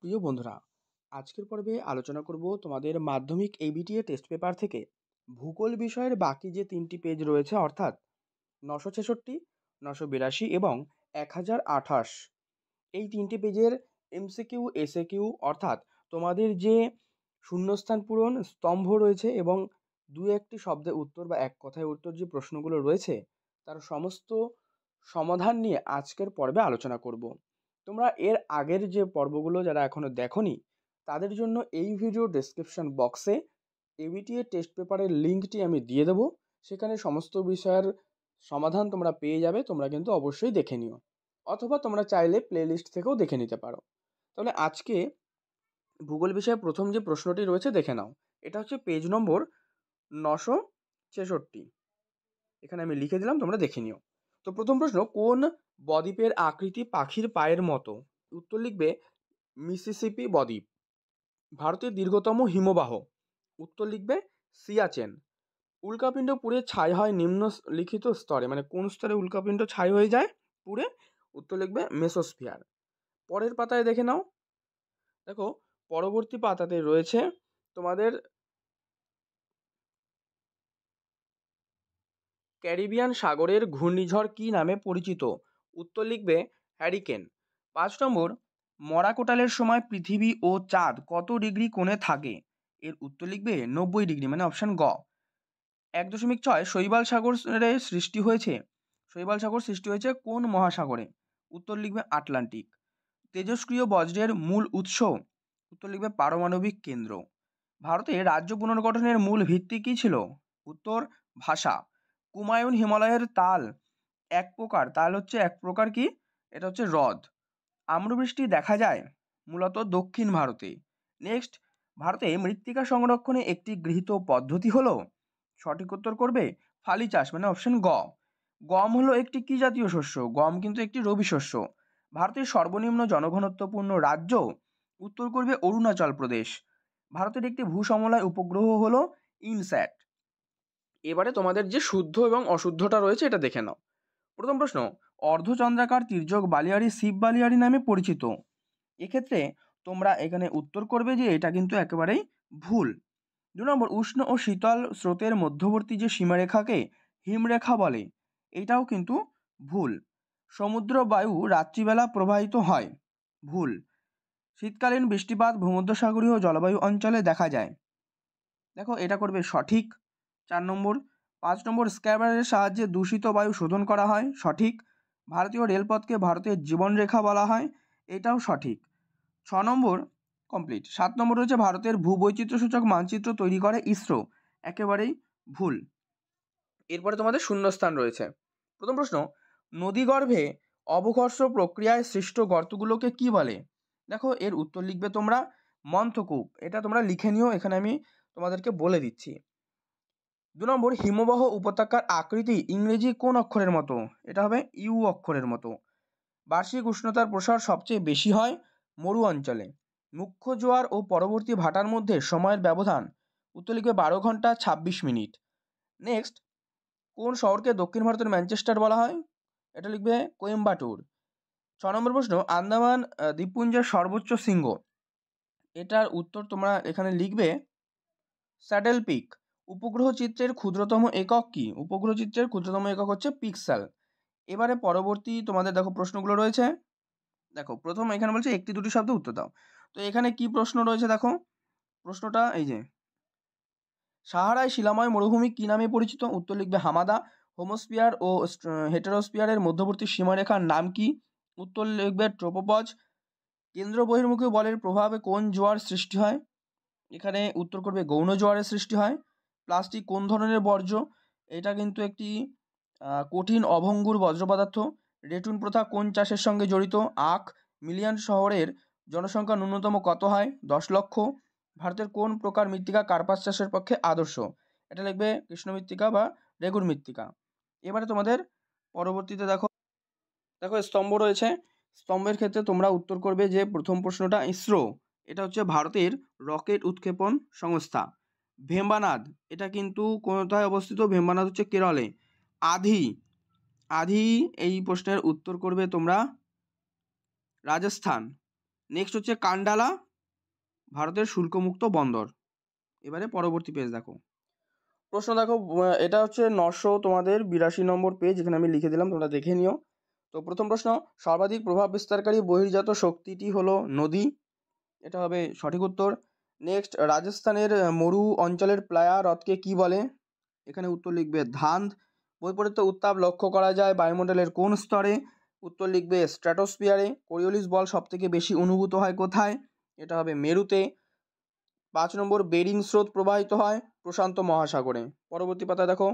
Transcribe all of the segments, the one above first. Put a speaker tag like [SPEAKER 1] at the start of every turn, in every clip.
[SPEAKER 1] প্রিয় বন্ধুরা, আজকের পর্বে আলোচনা করব তোমাদের মাধ্যমিক এবিটিএ টেস্ট পেপার থেকে ভূগোল বিষয়ের বাকি যে 3টি পেজ রয়েছে, অর্থাৎ 966, 982 এবং 1028। এই 3টি পেজের এমসিকিউ, এসএকিউ অর্থাৎ তোমাদের যে শূন্যস্থান পূরণ স্তম্ভ রয়েছে এবং দু একটি শব্দে উত্তর বা এক কথায় উত্তর যে প্রশ্নগুলো রয়েছে তার সমস্ত সমাধান নিয়ে আজকের পর্বে আলোচনা করব। তোমরা এর আগের যে পর্বগুলো যারা এখনো দেখোনি তাদের জন্য এই ভিডিও ডেসক্রিপশন বক্সে এবিটিএ টেস্ট পেপারের লিঙ্কটি আমি দিয়ে দেবো। সেখানে সমস্ত বিষয়ের সমাধান তোমরা পেয়ে যাবে। তোমরা কিন্তু অবশ্যই দেখে নিও, অথবা তোমরা চাইলে প্লেলিস্ট থেকেও দেখে নিতে পারো। তাহলে আজকে ভূগোল বিষয়ে প্রথম যে প্রশ্নটি রয়েছে দেখে নাও। এটা হচ্ছে পেজ নম্বর 966। এখানে আমি লিখে দিলাম, তোমরা দেখে নিও। তো প্রথম প্রশ্ন, কোন বদ্বীপের আকৃতি পাখির পায়ের মতো? উত্তর লিখবে মিসিসিপি বদ্বীপ। ভারতের দীর্ঘতম হিমবাহ? উত্তর লিখবে সিয়াচেন। উল্কাপিণ্ড পুড়ে ছাই হয় নিম্নলিখিত স্তরে, মানে কোন স্তরে উল্কাপিণ্ড ছাই হয়ে যায় পুড়ে? উত্তর লিখবে মেসোস্ফিয়ার। পরের পাতায় দেখে নাও। দেখো, পরবর্তী পাতাতে রয়েছে তোমাদের ক্যারিবিয়ান সাগরের ঘূর্ণিঝড় কী নামে পরিচিত? উত্তর লিখবে হ্যারিকেন। 5 নম্বর, মরা কোটালের সময় পৃথিবী ও চাঁদ কত ডিগ্রি কোণে থাকে? এর উত্তর লিখবে 90 ডিগ্রি, মানে অপশান গ। 1.6, শৈবাল সাগরের সৃষ্টি হয়েছে? শৈবাল সাগর সৃষ্টি হয়েছে কোন মহাসাগরে? উত্তর লিখবে আটলান্টিক। তেজস্ক্রিয় বজ্রের মূল উৎস? উত্তর লিখবে পারমাণবিক কেন্দ্র। ভারতে রাজ্য পুনর্গঠনের মূল ভিত্তি কী ছিল? উত্তর ভাষা। কুমায়ুন হিমালয়ের তাল হচ্ছে এক প্রকার কি? এটা হচ্ছে হ্রদ। আম্রবৃষ্টি দেখা যায় মূলত দক্ষিণ ভারতে। নেক্সট, ভারতে মৃত্তিকা সংরক্ষণে একটি গৃহীত পদ্ধতি হলো? সঠিক উত্তর করবে ফালি চাষ, মানে অপশন গ। গম হলো একটি কি জাতীয় শস্য? গম কিন্তু একটি রবি শস্য। ভারতের সর্বনিম্ন জনঘনত্বপূর্ণ রাজ্য? উত্তর করবে অরুণাচল প্রদেশ। ভারতের একটি ভূসমলয় উপগ্রহ হলো ইনস্যাট। এবারে তোমাদের যে শুদ্ধ এবং অশুদ্ধটা রয়েছে এটা দেখে নাও। প্রথম প্রশ্ন, অর্ধচন্দ্রাকার তির্যক বালিয়াড়ি শিব বালিয়াড়ি নামে পরিচিত? এক্ষেত্রে তোমরা এখানে উত্তর করবে যে এটা কিন্তু একেবারেই ভুল। 2 নম্বর, উষ্ণ ও শীতল স্রোতের মধ্যবর্তী যে সীমারেখাকে হিমরেখা বলে? এটাও কিন্তু ভুল। সমুদ্র বায়ু রাত্রিবেলা প্রবাহিত হয়? ভুল। শীতকালীন বৃষ্টিপাত ভূমধ্যসাগরীয় জলবায়ু অঞ্চলে দেখা যায়? দেখো, এটা করবে সঠিক 4 নম্বর। 5 নম্বর, স্ক্যাবারের সাহায্যে দূষিত বায়ু শোধন করা হয়? সঠিক। ভারতীয় রেলপথকে ভারতের জীবনরেখা বলা হয়? এটাও সঠিক। 6 নম্বর কমপ্লিট। 7 নম্বর রয়েছে ভারতের ভূবৈচিত্র্যসূচক মানচিত্র তৈরি করে ইসরো? একেবারেই ভুল। এরপরে তোমাদের শূন্যস্থান রয়েছে। প্রথম প্রশ্ন, নদীগর্ভে অবঘর্ষ প্রক্রিয়ায় সৃষ্ট গর্তগুলোকে কি বলে? দেখো, এর উত্তর লিখবে তোমরা মন্থকূপ। এটা তোমরা লিখে নিও, এখানে আমি তোমাদেরকে বলে দিচ্ছি। 2 নম্বর, হিমবাহ উপত্যকার আকৃতি ইংরেজি কোন অক্ষরের মতো? এটা হবে ইউ অক্ষরের মতো। বার্ষিক উষ্ণতার প্রসার সবচেয়ে বেশি হয় মরু অঞ্চলে। মুখ্য জোয়ার ও পরবর্তী ভাটার মধ্যে সময়ের ব্যবধান? উত্তর লিখবে 12 ঘন্টা 26 মিনিট। নেক্সট, কোন শহরকে দক্ষিণ ভারতের ম্যানচেস্টার বলা হয়? এটা লিখবে কোয়েম্বাটুর। 6 নম্বর প্রশ্ন, আন্দামান দ্বীপপুঞ্জের সর্বোচ্চ শৃঙ্গ? এটার উত্তর তোমরা এখানে লিখবে স্যাডেল পিক। উপগ্রহ চিত্রের ক্ষুদ্রতম একক কি? উপগ্রহ চিত্রের ক্ষুদ্রতম একক হচ্ছে পিক্সেল। এবারে পরবর্তী তোমাদের দেখো প্রশ্নগুলো রয়েছে। দেখো, প্রথম এখানে বলছে একটি দুটি শব্দ উত্তর দাও। তো এখানে কি প্রশ্ন রয়েছে দেখো, প্রশ্নটা এই যে, সাহারায় শিলাময় মরুভূমি কি নামে পরিচিত? উত্তর লিখবে হামাদা। হোমোস্ফিয়ার ও হেটেরোস্ফিয়ারের মধ্যবর্তী সীমারেখার নাম কি? উত্তর লিখবে ট্রোপোপজ। কেন্দ্র বহির্মুখী বলের প্রভাবে কোন জোয়ার সৃষ্টি হয়? এখানে উত্তর করবে গৌণ জোয়ারের সৃষ্টি হয়। প্লাস্টিক কোন ধরনের বর্জ্য? এটা কিন্তু একটি কঠিন অভঙ্গুর বজ্র পদার্থ। রেটুন প্রথা কোন চাষের সঙ্গে জড়িত? আখ। মিলিয়ন শহরের জনসংখ্যা ন্যূনতম কত হয়? 10 লক্ষ। ভারতের কোন প্রকার মৃত্তিকা কার্পাস চাষের পক্ষে আদর্শ? এটা লিখবে কৃষ্ণ মৃত্তিকা বা রেগুর মৃত্তিকা। এবারে তোমাদের পরবর্তীতে দেখো, স্তম্ভ রয়েছে। স্তম্ভের ক্ষেত্রে তোমরা উত্তর করবে যে প্রথম প্রশ্নটা ইসরো। এটা হচ্ছে ভারতের রকেট উৎক্ষেপণ সংস্থা। ভেম্বানাদ, এটা কিন্তু কোথায় অবস্থিত? ভেম্বানাদ হচ্ছে কেরলে। আধি, এই প্রশ্নের উত্তর করবে তোমরা রাজস্থান। নেক্সট হচ্ছে কান্ডালা, ভারতের শুল্কমুক্ত বন্দর। এবারে পরবর্তী পেজ দেখো। প্রশ্ন দেখো, এটা হচ্ছে 982 নম্বর পেজ, এখানে আমি লিখে দিলাম, তোমরা দেখে নিও। তো প্রথম প্রশ্ন, সর্বাধিক প্রভাব বিস্তারকারী বহির্জাত শক্তিটি হলো নদী, এটা হবে সঠিক উত্তর। নেক্সট, রাজস্থানের মরু অঞ্চলের প্লায়া হ্রদকে কি বলে? এখানে উত্তর লিখবে ধান্ধ। বৈপরীত্য উত্তাপ লক্ষ্য করা যায় বায়ুমণ্ডলের কোন স্তরে? উত্তর লিখবে স্ট্র্যাটোস্ফিয়ারে। কোরিওলিস বল সব থেকে বেশি অনুভূত হয় কোথায়? এটা হবে মেরুতে। 5 নম্বর, বেরিং স্রোত প্রবাহিত হয় প্রশান্ত মহাসাগরে। পরবর্তী পাতা দেখো,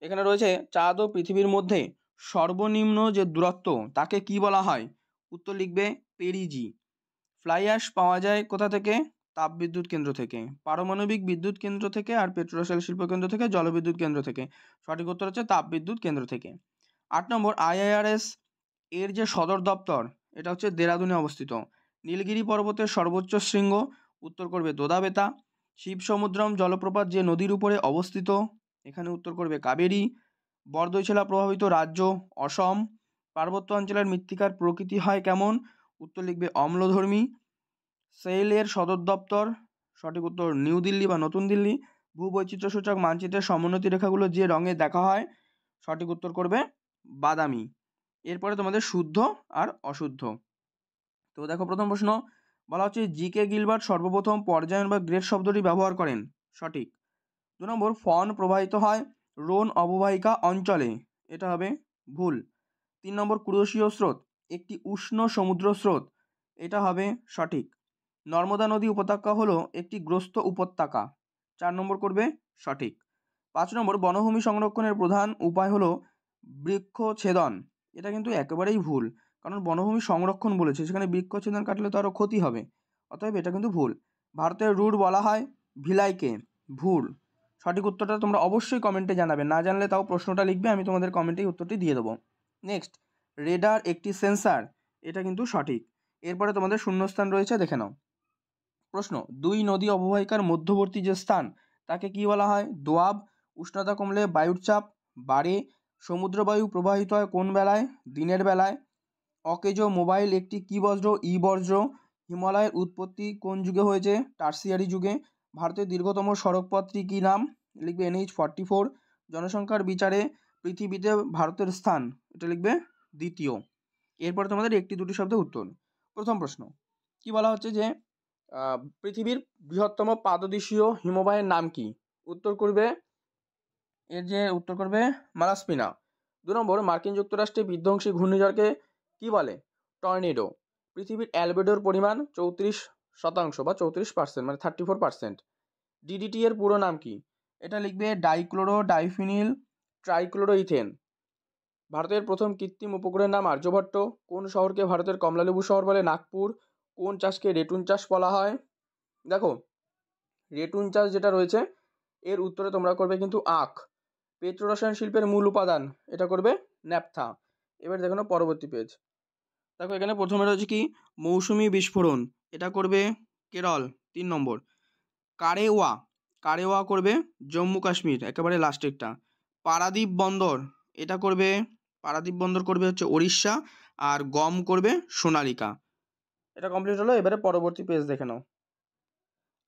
[SPEAKER 1] এখানে রয়েছে চাঁদ ও পৃথিবীর মধ্যে সর্বনিম্ন যে দূরত্ব তাকে কি বলা হয়? উত্তর লিখবে পেরিজি। ফ্লাই অ্যাশ পাওয়া যায় কোথা থেকে? তাপবিদ্যুৎ কেন্দ্র থেকে, পারমাণবিক বিদ্যুৎ কেন্দ্র থেকে, আর পেট্রোশেল শিল্প কেন্দ্র থেকে, জলবিদ্যুৎ কেন্দ্র থেকে। সঠিক উত্তর হচ্ছে তাপবিদ্যুৎ কেন্দ্র থেকে। 8 নম্বর, আইআরএস এর যে সদর দপ্তর এটা হচ্ছে দেরাদুনে অবস্থিত। নীলগিরি পর্বতের সর্বোচ্চ শৃঙ্গ? উত্তর করবে দোদাবেতা। শিবসমুদ্রম জলপ্রপাত যে নদীর উপরে অবস্থিত? এখানে উত্তর করবে কাবেরী। বরদৈছিলা প্রভাবিত রাজ্য? অসম। পার্বত্য অঞ্চলের মৃত্তিকার প্রকৃতি হয় কেমন? উত্তর লিখবে অম্লধর্মী। সেইলের সদর দপ্তর? সঠিক উত্তর নিউ দিল্লি বা নতুন দিল্লি। ভূবৈচিত্র্যসূচক মানচিত্রের সমোন্নতি রেখাগুলো যে রঙে দেখা হয়? সঠিক উত্তর করবে বাদামি। এরপরে তোমাদের শুদ্ধ আর অশুদ্ধ। তো দেখো প্রথম প্রশ্ন, বলা হচ্ছে জি.কে. গিলবার্ট সর্বপ্রথম পর্যায়ন বা গ্রেড শব্দটি ব্যবহার করেন। সঠিক। 2 নম্বর, ফন প্রবাহিত হয় রোন অববাহিকা অঞ্চলে। এটা হবে ভুল। 3 নম্বর, কুরুশীয় স্রোত একটি উষ্ণ সমুদ্র স্রোত। এটা হবে সঠিক। নর্মদা নদী উপত্যকা হলো একটি গ্রস্ত উপত্যকা। 4 নম্বর করবে সঠিক। 5 নম্বর, বনভূমি সংরক্ষণের প্রধান উপায় হলো বৃক্ষছেদন। এটা কিন্তু একেবারেই ভুল, কারণ বনভূমি সংরক্ষণ বলেছে, সেখানে বৃক্ষছেদন কাটলে তো আরও ক্ষতি হবে, অতএব এটা কিন্তু ভুল। ভারতের রুট বলা হয় ভিলাইকে। ভুল। সঠিক উত্তরটা তোমরা অবশ্যই কমেন্টে জানাবে, না জানলে তাও প্রশ্নটা লিখবে, আমি তোমাদের কমেন্টেই উত্তরটি দিয়ে দেবো। নেক্সট, রেডার একটি সেন্সার। এটা কিন্তু সঠিক। এরপরে তোমাদের শূন্যস্থান রয়েছে, দেখে নাও। প্রশ্ন, দুই নদী অববাহিকার মধ্যবর্তী যে স্থান তাকে কি বলা হয়? দোয়াব। উষ্ণতা কমলে বায়ুর চাপ বাড়ে। সমুদ্রবায়ু প্রবাহিত হয় কোন বেলায়? দিনের বেলায়। অকেজো মোবাইল একটি কি বজ্র? ই বজ্র। হিমালয়ের উৎপত্তি কোন যুগে হয়েছে? টার্সিয়ারি যুগে। ভারতের দীর্ঘতম সড়কপথটি কি নাম? লিখবে NH-44। জনসংখ্যার বিচারে পৃথিবীতে ভারতের স্থান? এটা লিখবে দ্বিতীয়। এরপরে তোমাদের একটি দুটি শব্দে উত্তর। প্রথম প্রশ্ন, কি বলা হচ্ছে যে পৃথিবীর বৃহত্তম পাদদেশীয় হিমবাহের নাম কি? উত্তর করবে মালাস্পিনা। 2 নম্বর, মার্কিন যুক্তরাষ্ট্রে বিধ্বংসী ঘূর্ণিঝড়কে কি বলে? টর্নেডো। পৃথিবীর অ্যালবেডোর পরিমাণ 34% বা 34%, মানে 34%। DDT এর পুরো নাম কি? এটা লিখবে ডাইক্লোরো ডাইফিনিল ট্রাইক্লোরোইথেন। ভারতের প্রথম কৃত্রিম উপগ্রহের নাম আর্যভট্ট। কোন শহরকে ভারতের কমলালেবু শহর বলে? নাগপুর। কোন চাষকে রেটুন চাষ বলা হয়? দেখো, রেটুন চাষ যেটা রয়েছে এর উত্তরে তোমরা করবে কিন্তু আখ। পেট্রোরসায়ন শিল্পের মূল উপাদান? এটা করবে ন্যাপথা। এবার দেখো না পরবর্তী পেজ। দেখো এখানে প্রথমে রয়েছে কি? মৌসুমি বিস্ফোরণ। এটা করবে কেরল। 3 নম্বর, কারেওয়া। কারেওয়া করবে জম্মু কাশ্মীর, একেবারে লাস্টেরটা। পারাদ্বীপ বন্দর, এটা করবে হচ্ছে ওড়িশা। আর গম করবে সোনালিকা। এটা কমপ্লিট হলো। এবারে পরবর্তী পেজ দেখে নাও।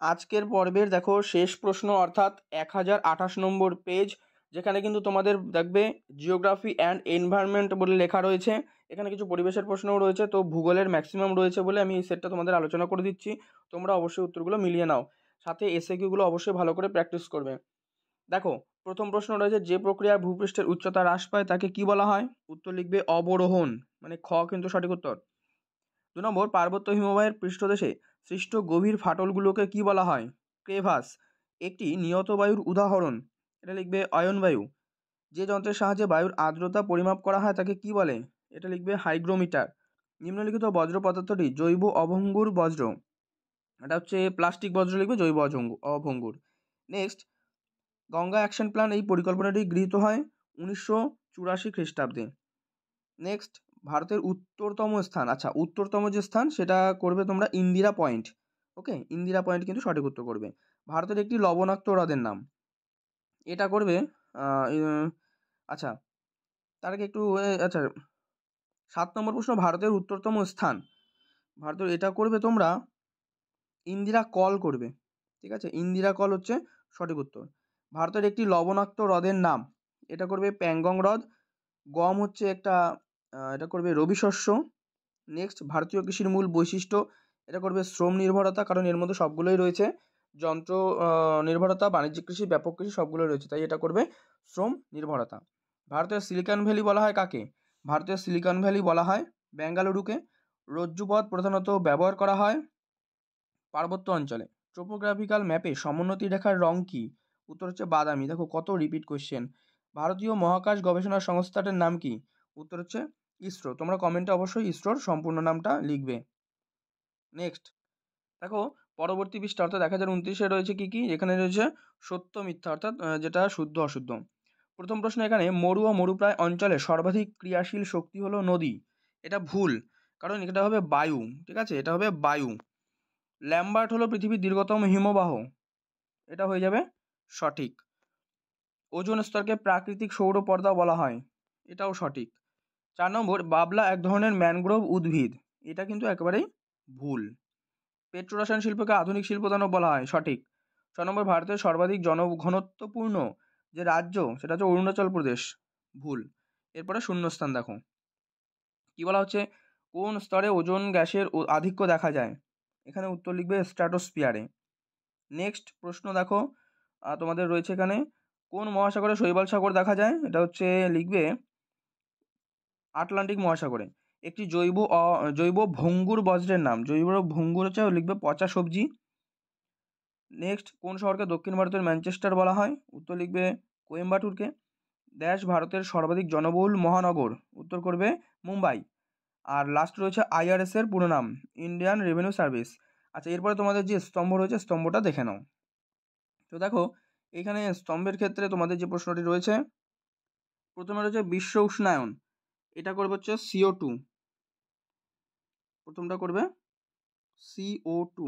[SPEAKER 1] আজকের পর্বের দেখো শেষ প্রশ্ন, অর্থাৎ 1028 নম্বর পেজ, যেখানে কিন্তু তোমাদের দেখবে জিওগ্রাফি অ্যান্ড এনভায়রনমেন্ট বলে লেখা রয়েছে। এখানে কিছু পরিবেশের প্রশ্নও রয়েছে, তো ভূগোলের ম্যাক্সিমাম রয়েছে বলে আমি এই সেটটা তোমাদের আলোচনা করে দিচ্ছি। তোমরা অবশ্যই উত্তরগুলো মিলিয়ে নাও, সাথে এসএকিউগুলো অবশ্যই ভালো করে প্র্যাকটিস করবে। দেখো, প্রথম প্রশ্ন রয়েছে, যে প্রক্রিয়ায় ভূপৃষ্ঠের উচ্চতা হ্রাস পায় তাকে কি বলা হয়? উত্তর লিখবে অবরোহণ, মানে খ কিন্তু সঠিক উত্তর। 2 নম্বর, পার্বত্য হিমবাহের পৃষ্ঠদেশে সৃষ্ট গভীর ফাটলগুলোকে কি বলা হয়? ক্রেভাস। একটি নিয়ত বায়ুর উদাহরণ? এটা লিখবে অয়নবায়ু। যে যন্ত্রের সাহায্যে বায়ুর আর্দ্রতা পরিমাপ করা হয় তাকে কি বলে? এটা লিখবে হাইগ্রোমিটার। নিম্নলিখিত বজ্র পদার্থটি জৈব অভঙ্গুর বজ্র। এটা হচ্ছে প্লাস্টিক বজ্র, লিখবে জৈব অভঙ্গুর। নেক্সট, গঙ্গা অ্যাকশন প্ল্যান এই পরিকল্পনাটি গৃহীত হয় 1984 খ্রিস্টাব্দে। নেক্সট, ভারতের উত্তরতম স্থান, আচ্ছা উত্তরতম যে স্থান সেটা করবে তোমরা ইন্দিরা পয়েন্ট। ওকে, ইন্দিরা পয়েন্ট কিন্তু সঠিক উত্তর করবে। ভারতের একটি লবণাক্ত হ্রদের নাম? এটা করবে আচ্ছা তার আগে একটু আচ্ছা 7 নম্বর প্রশ্ন, ভারতের উত্তরতম স্থান ভারতের এটা করবে তোমরা, ইন্দিরা কল করবে, ঠিক আছে, ইন্দিরা কল হচ্ছে সঠিক উত্তর। ভারতের একটি লবণাক্ত হ্রদের নাম, এটা করবে প্যাংগং হ্রদ। গম হচ্ছে একটা, এটা করবে রবি শস্য। নেক্সট, ভারতীয় কৃষির মূল বৈশিষ্ট্য, এটা করবে শ্রম নির্ভরতা, কারণ এর মধ্যে সবগুলোই রয়েছে, যন্ত্র নির্ভরতা, বাণিজ্যিক কৃষি, ব্যাপক কৃষি সবগুলোই রয়েছে, তাই এটা করবে শ্রম নির্ভরতা। ভারতের সিলিকন ভ্যালি বলা হয় কাকে? ভারতের সিলিকন ভ্যালি বলা হয় বেঙ্গালুরুকে। রজ্জুপথ প্রধানত ব্যবহার করা হয় পার্বত্য অঞ্চলে। ট্রোপোগ্রাফিক্যাল ম্যাপে সমোন্নতি রেখার রং কী? উত্তর হচ্ছে বাদামি। দেখো কত রিপিট কোশ্চেন। ভারতীয় মহাকাশ গবেষণা সংস্থাটার নাম কি? উত্তর হচ্ছে ইসরো। তোমরা কমেন্টে অবশ্যই ইসরোর সম্পূর্ণ নামটা লিখবে। নেক্সট দেখো, পরবর্তী পৃষ্ঠা অর্থাৎ 1029-এ রয়েছে কি কি? এখানে রয়েছে সত্য মিথ্যা, অর্থাৎ যেটা শুদ্ধ অশুদ্ধ। প্রথম প্রশ্ন এখানে, মরু ও মরুপ্রায় অঞ্চলে সর্বাধিক ক্রিয়াশীল শক্তি হলো নদী। এটা ভুল, কারণ এটা হবে বায়ু, ঠিক আছে, এটা হবে বায়ু। ল্যাম্বার্ট হলো পৃথিবীর দীর্ঘতম হিমবাহ, এটা হয়ে যাবে সঠিক। ওজোন স্তরকে প্রাকৃতিক সৌর পর্দা বলা হয়, এটাও সঠিক। 4 নম্বর, বাবলা এক ধরনের ম্যানগ্রোভ উদ্ভিদ, এটা কিন্তু একেবারেই ভুল। পেট্রোরসায়ন শিল্পকে আধুনিক শিল্প দানব বলা হয়, সঠিক। 6 নম্বর, ভারতের সর্বাধিক জনঘনত্বপূর্ণ যে রাজ্য সেটা হচ্ছে অরুণাচল প্রদেশ, ভুল। এরপরে শূন্যস্থান দেখো, কি বলা হচ্ছে, কোন স্তরে ওজোন গ্যাসের আধিক্য দেখা যায়? এখানে উত্তর লিখবে স্ট্র্যাটোস্ফিয়ারে। নেক্সট প্রশ্ন দেখো, তোমাদের রয়েছে এখানে, কোন মহাসাগরে শৈবাল সাগর দেখা যায়? এটা হচ্ছে লিখবে আটলান্টিক মহাসাগরে। একটি জৈব ভঙ্গুর বজ্রের নাম, জৈব ভঙ্গুর হচ্ছে লিখবে পচা সবজি। নেক্সট, কোন শহরকে দক্ষিণ ভারতের ম্যানচেস্টার বলা হয়? উত্তর লিখবে কোয়েম্বাটুরকে। দেশ ভারতের সর্বাধিক জনবহুল মহানগর, উত্তর করবে মুম্বাই। আর লাস্ট রয়েছে IRS এর পুরো নাম, ইন্ডিয়ান রেভিনিউ সার্ভিস। আচ্ছা, এরপরে তোমাদের যে স্তম্ভ রয়েছে স্তম্ভটা দেখে নাও। তো দেখো, এখানে স্তম্ভের ক্ষেত্রে তোমাদের যে প্রশ্নটি রয়েছে, প্রথমে রয়েছে বিশ্ব উষ্ণায়ন, এটা করবে হচ্ছে CO2, প্রথমটা করবে CO2।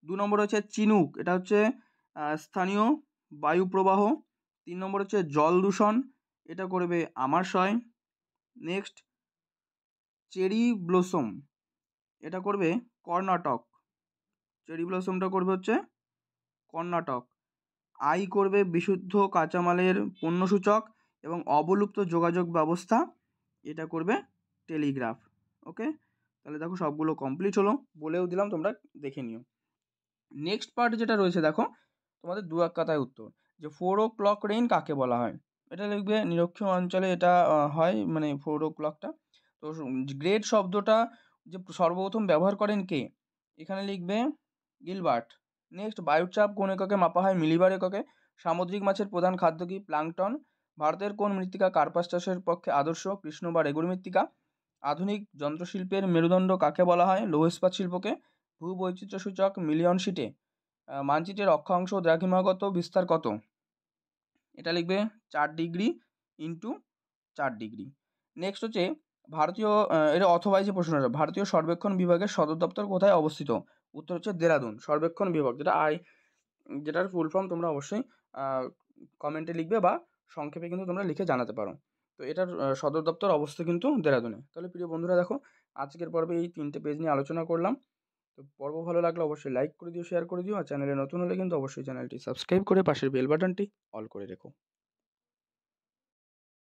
[SPEAKER 1] 2 নম্বর হচ্ছে চিনুক, এটা হচ্ছে স্থানীয় বায়ু প্রবাহ। 3 নম্বর হচ্ছে জল দূষণ, এটা করবে আমাশয়। নেক্সট, চেরি ব্লসম, এটা করবে কর্ণাটক, চেরি ব্লসমটা করবে হচ্ছে কর্ণাটক। আই করবে বিশুদ্ধ কাঁচামালের পণ্যসূচক এবং অবলুপ্ত যোগাযোগ ব্যবস্থা, এটা করবে টেলিগ্রাফ। ওকে, তাহলে দেখো সবগুলো কমপ্লিট হলো, বলেও দিলাম, তোমরা দেখে নিও। নেক্সট পার্ট যেটা রয়েছে দেখো, তোমাদের 2-1 কথায় উত্তর, যে 4 o'clock রেইন কাকে বলা হয়? এটা লিখবে নিরক্ষীয় অঞ্চলে এটা হয়, মানে 4 o'clockটা। তো গ্রেড শব্দটা যে সর্বপ্রথম ব্যবহার করেন কে? এখানে লিখবে গিলবার্ট। নেক্সট, বায়ুর চাপ কোন এককে মাপা হয়? মিলিবার এককে। সামুদ্রিক মাছের প্রধান খাদ্য কি? প্লাঙ্কটন। ভারতের কোন মৃত্তিকা কার্পাস চাষের পক্ষে আদর্শ? কৃষ্ণ বা রেগুর মৃত্তিকা। আধুনিক যন্ত্রশিল্পের মেরুদণ্ড কাকে বলা হয়? লৌহ ইস্পাত শিল্পকে। ভূবৈচিত্র্য সূচক মিলিয়ন শিটে মানচিত্রের অক্ষাংশ দ্রাঘিমাগত বিস্তার কত? এটা লিখবে 4 ডিগ্রি ইন্টু 4 ডিগ্রি। নেক্সট হচ্ছে ভারতীয়, এটা অথবা যে প্রশ্নটা, ভারতীয় সর্বেক্ষণ বিভাগের সদর দপ্তর কোথায় অবস্থিত? উত্তর হচ্ছে দেরাদুন। সর্বেক্ষণ বিভাগ যেটার ফুল ফর্ম তোমরা অবশ্যই কমেন্টে লিখবে বা সংক্ষেপে কিন্তু তোমরা লিখে জানাতে পারো। তো এটার সদর দপ্তর অবস্থিত কিন্তু দেরাদুনে। তাহলে প্রিয় বন্ধুরা দেখো, আজকের পর্বে এই 3টে পেজ নিয়ে আলোচনা করলাম। তো পর্ব ভালো লাগলে অবশ্যই লাইক করে দিও, শেয়ার করে দিও, আর চ্যানেলে নতুন হলে কিন্তু অবশ্যই চ্যানেলটি সাবস্ক্রাইব করে পাশের বেল বাটনটি অল করে রেখো।